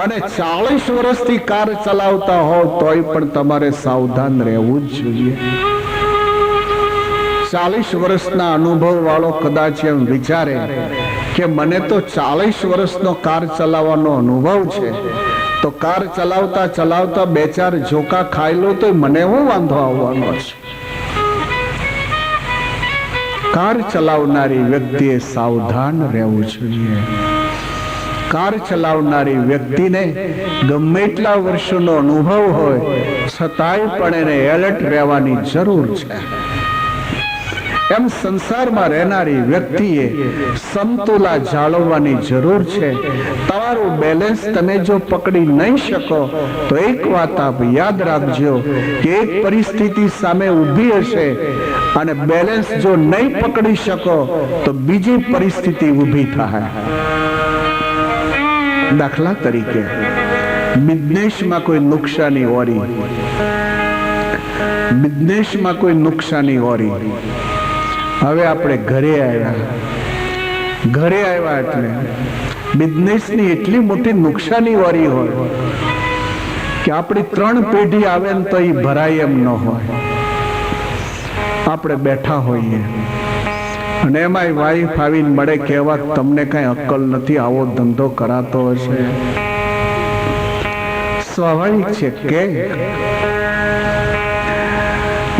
[SPEAKER 1] અને 40 વર્ષથી કાર ચલાવતા હોય તોય પણ તમારે સાવધાન રહેવું જ જોઈએ. 40 વર્ષના અનુભવ વાળો કદાચ એમ વિચારે કે મને તો 40 વર્ષનો કાર ચલાવવાનો અનુભવ છે, તો કાર ચલાવતા ચલાવતા 2-4 ઝોકા ખાઈ લો તો મને શું વાંધો આવવાનો છે. કાર ચલાવનારી વ્યક્તિએ સાવધાન રહેવું જોઈએ. કાર ચલાવનારી વ્યક્તિને ગમે એટલા વર્ષોનો અનુભવ હોય છતાંય પણ એને એલર્ટ રહેવાની જરૂર છે. એમ સંસારમાં રહેનારી વ્યક્તિએ સમતુલા જાળવવાની જરૂર છે. તમારું બેલેન્સ તમે જો પકડી નહીં શકો તો એક વાત આપ યાદ રાખજો કે એક પરિસ્થિતિ સામે ઊભી હશે અને બેલેન્સ જો નહીં પકડી શકો તો બીજી પરિસ્થિતિ ઊભી થાય. દાખલા તરીકે બિઝનેસમાં કોઈ નુકસાની ઓરી, બિઝનેસમાં કોઈ નુકસાની ઓરી. હવે આપણે ઘરે આવ્યા એટલે બિઝનેસની એટલી મોટી નુકસાની વાળી હોય કે આપણી 3 પેઢી આવે ને તો એ ભરાય એમ ન હોય. આપણે બેઠા હોઈએ અને એમાં વાઈફ આવીને મળે કહેવા તમને કઈ અક્કલ નથી, આવો ધંધો કરાતો હશે. સ્વાભાવિક છે કે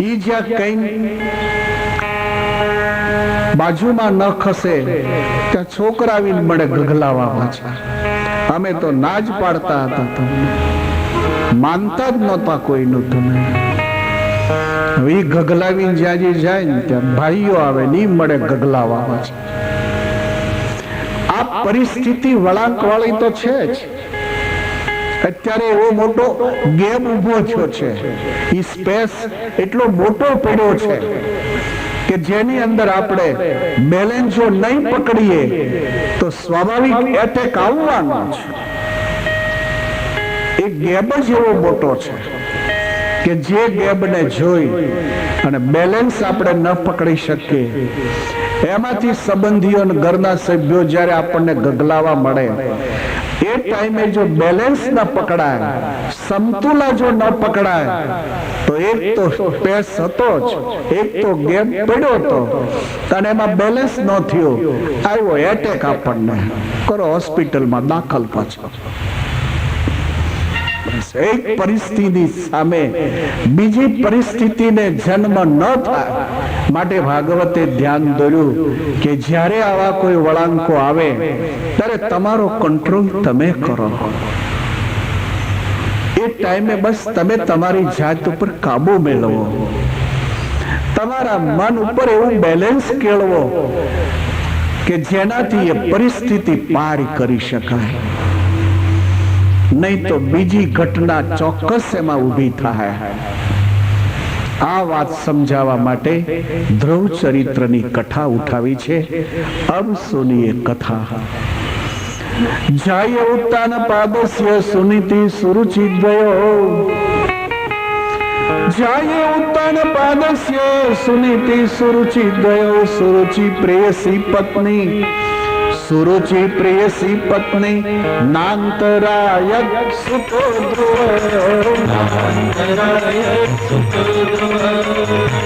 [SPEAKER 1] ઈ જ્યાં કઈ બાજુમાં ન ખસે ત્યાં છોકરા આવીને મળે ગગલાવા પાછા. અમે તો ના જ પાડતા હતા તમને. માનતા જ નહોતા કોઈનું. તમે હવે ગગલાવી જ્યાં જાય ને ત્યાં ભાઈઓ આવે નહીં મળે, ગગલાવા છે. આ પરિસ્થિતિ વળાંક વાળી તો છે જ. અત્યારે એવો મોટો ગેમ ઉભો થયો છે, ઈ સ્પેસ એટલો મોટો પડ્યો છે કે જેની અંદર આપણે બેલેન્સ જો નહીં પકડીએ તો સ્વાભાવિક એટેક આવવાનો છે. એ ગેમ જ એવો મોટો છે કે જે ગેમને જોઈ અને બેલેન્સ આપણે ન પકડી શકીએ, એમાંથી સંબંધીઓ અને ઘરના સભ્યો જ્યારે આપણને ગગલાવા મળે, એ ટાઈમે જો બેલેન્સ ન પકડાય, સમતુલા જો ન પકડાય, તો એક તો સ્પેસ હતો જ, એક તો ગેપ પડ્યો હતો અને એમાં બેલેન્સ ન થયો, આવ્યો એટેક આપણને, કરો હોસ્પિટલમાં દાખલ. પાછો એક પરિસ્થિતિ સામે બીજી પરિસ્થિતિને જન્મ ન થાય માટે ભાગવતે ધ્યાન દોર્યું કે જ્યારે આવા કોઈ વળાંકો આવે ત્યારે તમારો કંટ્રોલ તમે કરો. એ ટાઈમે બસ તમે તમારી જાત ઉપર કાબુ મેળવો, તમારા મન ઉપર એવું બેલેન્સ કેળવો કે જેનાથી એ પરિસ્થિતિ પાર કરી શકાય. નહીં તો બીજી ઘટના ચોક્કસ એમાં ઊભી થાય. આ વાત સમજાવવા માટે ધ્રુવ ચરિત્રની કથા ઉઠાવી છે. અબ સુનિએ કથા. જાય ઉત્તાન પાદસ્ય સુનીતિ સુરુચિદ્વયો. જાય ઉત્તાન પાદસ્ય સુનીતિ સુરુચિદ્વયો. સુરુચિ પ્રેયસી પત્ની, સુરુચિ પ્રેયસી પત્ની નાંતરાયક સુતો ધ્રુવ.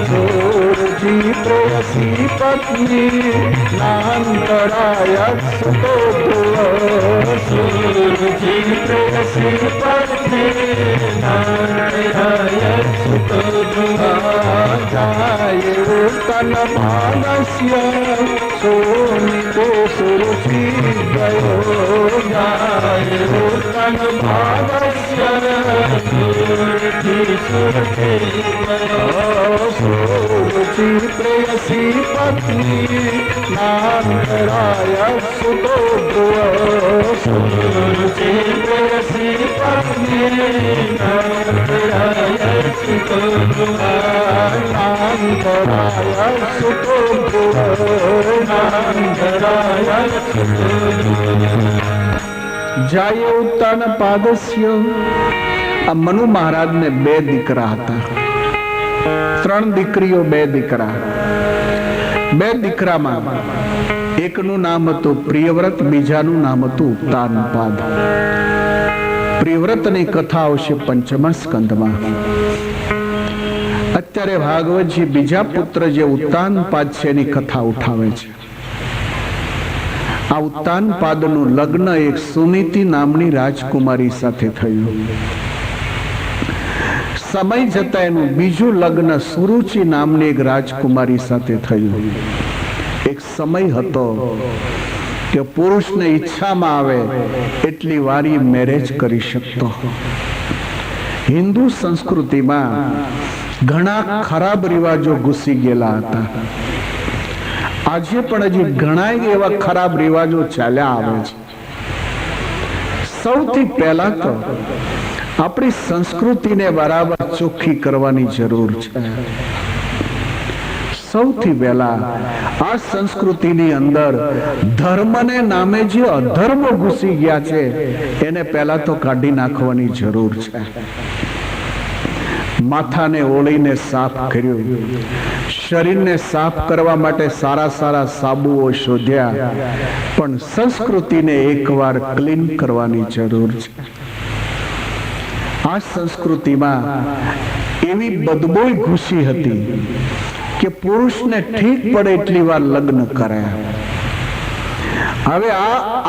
[SPEAKER 1] સુરુચિ પ્રેયસી પત્ની નાંતરાયક સુતો ધ્રુવ. સુરુચિ પ્રેયસી પત્ની નાંતરાયક સુતો ધ્રુવ. જાય ઉત્તન માનસ્ય સોનિતે સુરુચિ ગયો. જાય ઉત્તન ભાગસ્ય સુરુચિ ગયો. સુરુચિ પ્રેયસી પત્ની નાંતરાયક સુતો ધ્રુવ. સુરુચિ પ્રેયસી પત્ની નાંતરાયક સુતો ધ્રુવ. નાંતરાયક સુતો ધ્રુવ. જાય ઉત્તાન પાદસ્ય. આ મનુ મહારાજ ને 2 દીકરા હતા, 3 દીકરીઓ 2 દીકરા. 2 દીકરામાં એકનું નામ હતું પ્રિયવ્રત, બીજાનું નામ હતું ઉત્તાનપાદ. પ્રિયવ્રતની કથા આવશે 5મા સ્કંદમાં. અત્યારે ભાગવતજી બીજા પુત્ર જે ઉત્તાનપાદ છે એની કથા ઉઠાવે છે. આ ઉત્તાનપાદનું લગ્ન એક સુનીતિ નામની રાજકુમારી સાથે થયું. સમય જતા એનું બીજું લગ્ન સુરુચિ નામની એક રાજકુમારી સાથે થયું. એક સમય હતો કે પુરુષને ઈચ્છામાં આવે એટલી વારી મેરેજ કરી શકતો. હિન્દુ સંસ્કૃતિમાં ઘણા ખરાબ રિવાજો ઘૂસી ગયેલા હતા. આજે પણ હજી ઘણા એવા ખરાબ રિવાજો ચાલ્યા આવે છે. સૌથી પહેલા તો આપણી સંસ્કૃતિને બરાબર ચોખ્ખી કરવાની જરૂર છે. સૌથી પહેલા આ સંસ્કૃતિની અંદર ધર્મને નામે જે અધર્મ ઘૂસી ગયા છે એને પહેલા તો કાઢી નાખવાની જરૂર છે. માથાને ઓળીને સાફ કર્યું, શરીરને સાફ કરવા માટે સારા સારા સાબુઓ શોધ્યા, પણ સંસ્કૃતિને એકવાર ક્લીન કરવાની જરૂર છે. આ સંસ્કૃતિમાં એવી બદબોય ઘૂસી હતી કે પુરુષને ઠીક પડે એટલી વાર લગ્ન કર્યા. હવે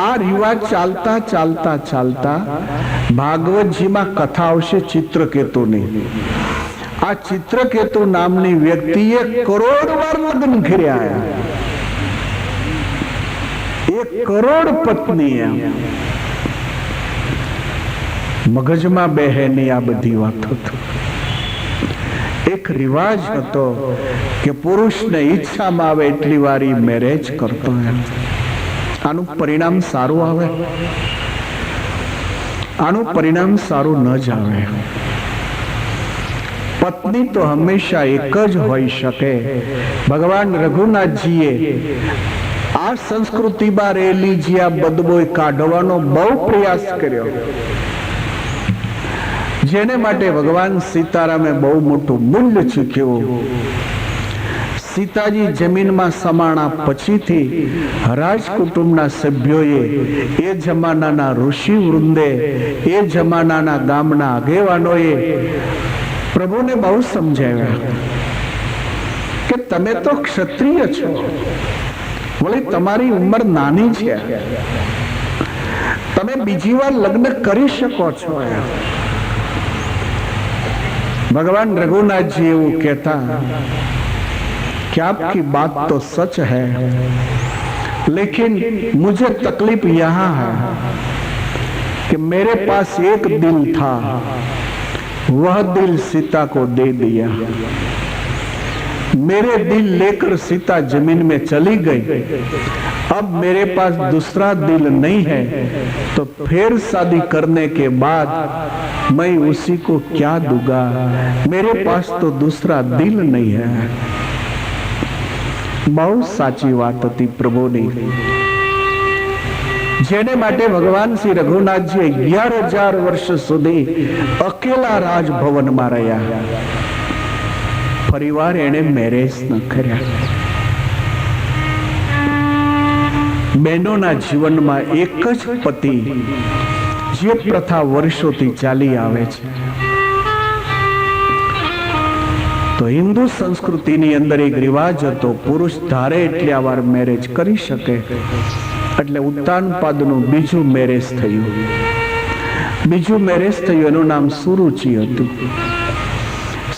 [SPEAKER 1] આ રિવાજ ચાલતા ચાલતા ચાલતા ભાગવતજીમાં કથા આવશે ચિત્રકેતુની. આ ચિત્રકેતુ નામની વ્યક્તિએ કરોડ વાર લગ્ન કર્યા. 1 કરોડ પત્ની. મગજમાં બેહે નહીં આ બધી વાતો. એક રિવાજ હતો કે પુરુષને ઈચ્છામાં આવે એટલી વાર ઈ મેરેજ કરતો. આનું પરિણામ સારું આવે? આનું પરિણામ સારું ન જ આવે. પત્ની તો હંમેશા એક જ હોઈ શકે. ભગવાન રઘુનાથજીએ આ સંસ્કૃતિમાં રહેલી જે આ બદબોય કાઢવાનો બહુ પ્રયાસ કર્યો, જેને માટે ભગવાન સીતારામે બહુ મોટું મૂલ્ય ચૂક્યું. સીતાજી જમીનમાં સમાણા પછીથી રાજકુટુંબના સભ્યોએ, એ જમાનાના ઋષિ વૃંદે, એ જમાનાના ગામના આગેવાનોએ પ્રભુને બહુ સમજાવ્યા કે તમે તો ક્ષત્રિય છો, વળી તમારી ઉંમર નાની છે, તમે બીજી વાર લગ્ન કરી શકો છો. भगवान रघुनाथ जी वो कहता कि आपकी बात तो सच है, लेकिन मुझे तकलीफ यहाँ है कि मेरे पास एक दिल था, वह दिल सीता को दे दिया. मेरे दिल लेकर सीता जमीन में चली गई, अब मेरे पास दूसरा दिल नहीं है, तो फिर शादी करने के बाद मैं उसी को क्या दूंगा, मेरे पास तो दूसरा दिल नहीं है. બહુ સાચી વાત હતી પ્રભુની, જેને માટે ભગવાન શ્રી રઘુનાથજી 11,000 વર્ષ સુધી અકેલા રાજભવનમાં રહ્યા. પરિવાર એને મેરેજ ન કર્યા. બહેનોના જીવનમાં એક જ પતિ, જે પ્રથા વર્ષોથી ચાલી આવે છે. તો હિન્દુ સંસ્કૃતિની અંદર એક રિવાજ હતો, પુરુષ ધારે એટલી વાર મેરેજ કરી શકે. એટલે ઉત્તાનપાદનું બીજું મેરેજ થયું. બીજું મેરેજ થયું, એનું નામ સુરુચિ હતું.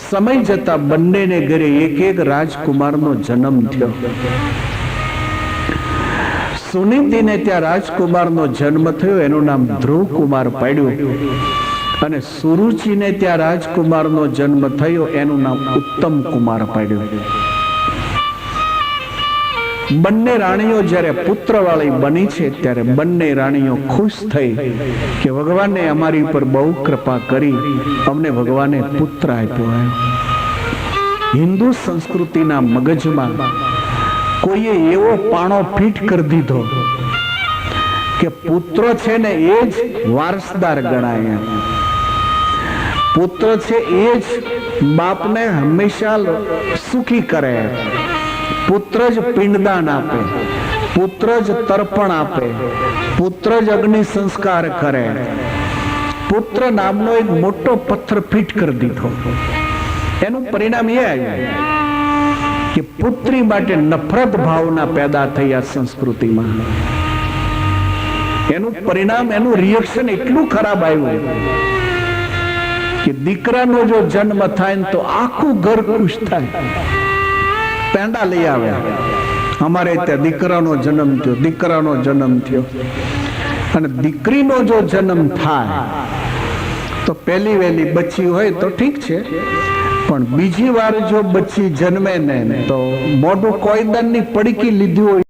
[SPEAKER 1] સમય જતા બંનેને ઘરે એક એક રાજકુમારનો જન્મ થયો. સુનીતિને ત્યાં રાજકુમારનો જન્મ થયો, એનું નામ ધ્રુવ કુમાર પાડ્યું. અને સુરુચિને ત્યાં રાજકુમારનો જન્મ થયો, એનું નામ ઉત્તમ કુમાર પાડ્યું. બંને રાણીઓ જ્યારે પુત્રવાળી બની છે, ત્યારે બંને રાણીઓ ખુશ થઈ કે ભગવાને અમારી પર બહુ કૃપા કરી, અમને ભગવાને પુત્ર આપ્યો. હિન્દુ સંસ્કૃતિના મગજમાં કોઈએ એવો પાણો ફીટ કરી દીધો કે પુત્ર છે ને એ જ વારસદાર ગણાય. પુત્ર છે એ જ બાપને હંમેશા સુખી કરે. પુત્ર જ પિંડદાન આપે, પુત્ર જ તર્પણ આપે, પુત્ર જ અગ્નિ સંસ્કાર કરે. પુત્ર નામનો એક મોટો પથ્થર ફીટ કરી દીધો. એનું પરિણામ એ આવ્યું કે પુત્રી માટે નફરત ભાવના પેદા થઈ આ સંસ્કૃતિમાં. એનું પરિણામ, એનું રિએક્શન એટલું ખરાબ આવ્યું કે દીકરાનો જો જન્મ થાય ને તો આખું ઘર ખુશ થાય. પેંડા લઈ આવે, અમારે ત્યાં દીકરાનો જન્મ થયો, દીકરાનો જન્મ થયો. અને દીકરીનો જો જન્મ થાય તો પહેલી વહેલી બચ્ચી હોય તો ઠીક છે, પણ બીજી વાર જો બચ્ચી જન્મે ને તો મોઢું કોઈદાનની પડીકી લીધી હોય